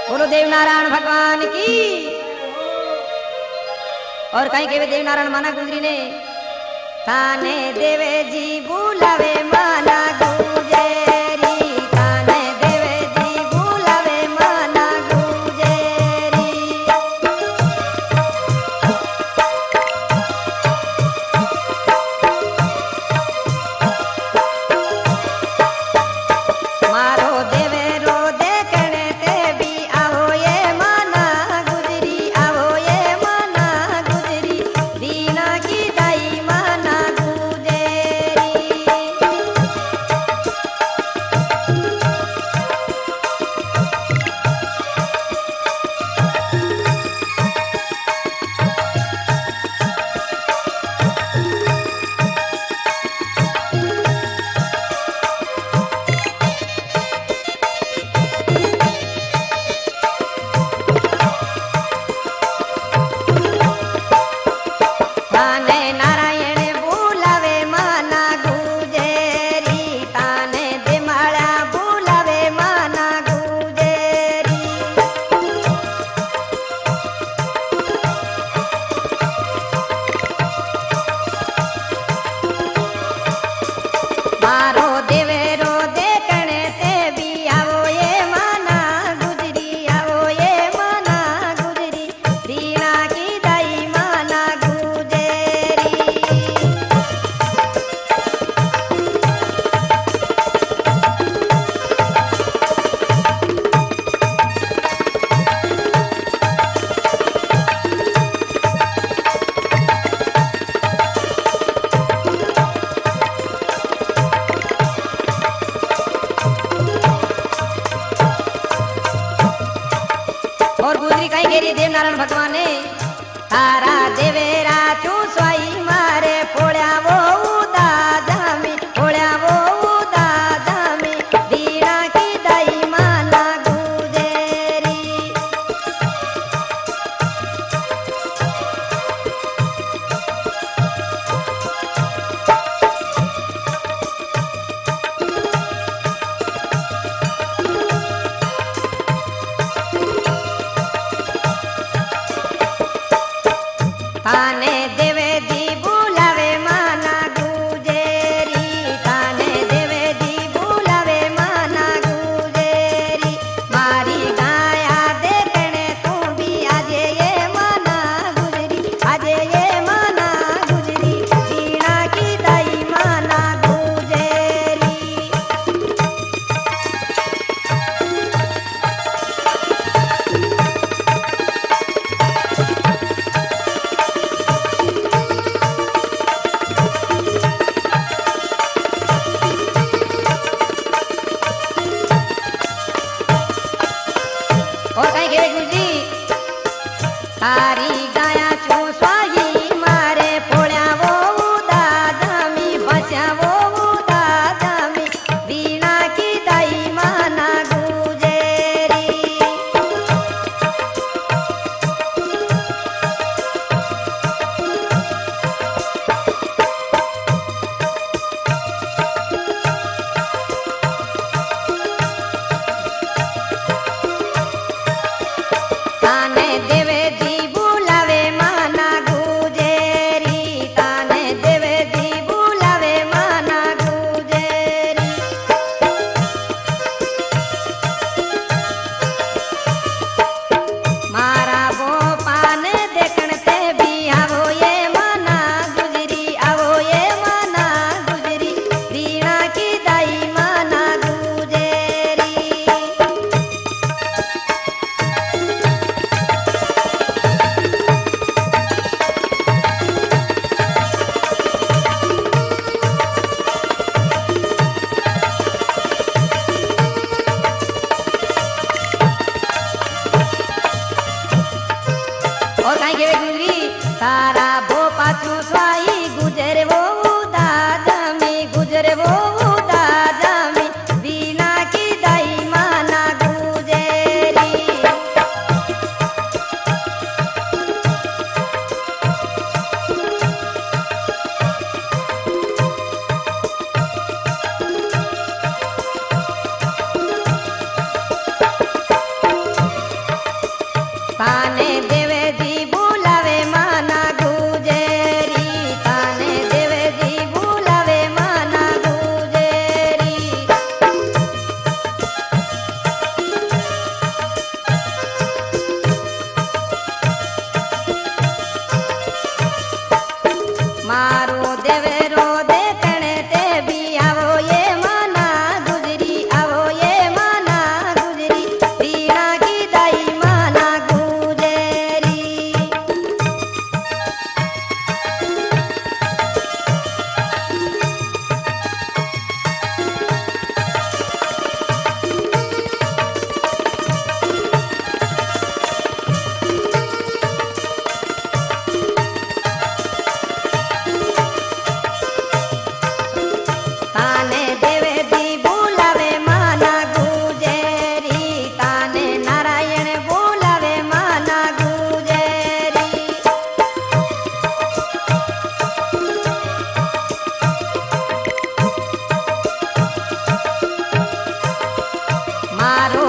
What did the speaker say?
बोलो देवनारायण भगवान की। और कहीं के देवनारायण माना गुजरी ने थाने देवे जी बुलावे माना गुजेरी थाने देवे जी बुलावे माना गुजेरी मारो देवे रो देखने ते भी आओ ये माना गुजरी आओ ये माना गुजरी दीना की दाई माना गुजेरी थाने नारायण बुलावे माना गुजेरी थाने दिमाड़ा बुलावे माना गुजेरी मारो देवेरो देखने ते भी आओ ये माना गुजरी आओ ये माना गुजरी दीना की दाई माना गुजेरी और गुजरी कहीं गेरी देवनारायण भगवान ने तारा देवेरा चू स्वाई मारे पोड़ा वो उदा जामी पोड़ा वो उदा जामी दीना की दाई माना गुजेरी थाने देवे जी बुलावे माना गुजेरी थाने देवे जी बुलावे माना गुजेरी मारी गाया देखने तू भी आजे ये माना गुजरी आजे ये माना गुजरी दीना की दाई माना गुजेरी और कहीं गे गुजरी तारी गाया छू स्वाई मारे पोड़ा वो उदा जामी बचा वो उदा जामी दीना की दाई माना गुजेरी थाने देवे जी बुलावे माना गुजेरी थाने देवे जी बुलावे माना गुजेरी मारा वो पान देखण ते भी आवो ये माना गुजरी आवो ये माना गुजरी दीना की दाई माना गुजेरी और कहीं के गुजरी तारा भो पाछू स्वाई गुजरे वो उदा जामी गुजरे वो उदा जामी दीना की दाई माना गुजेरी મારો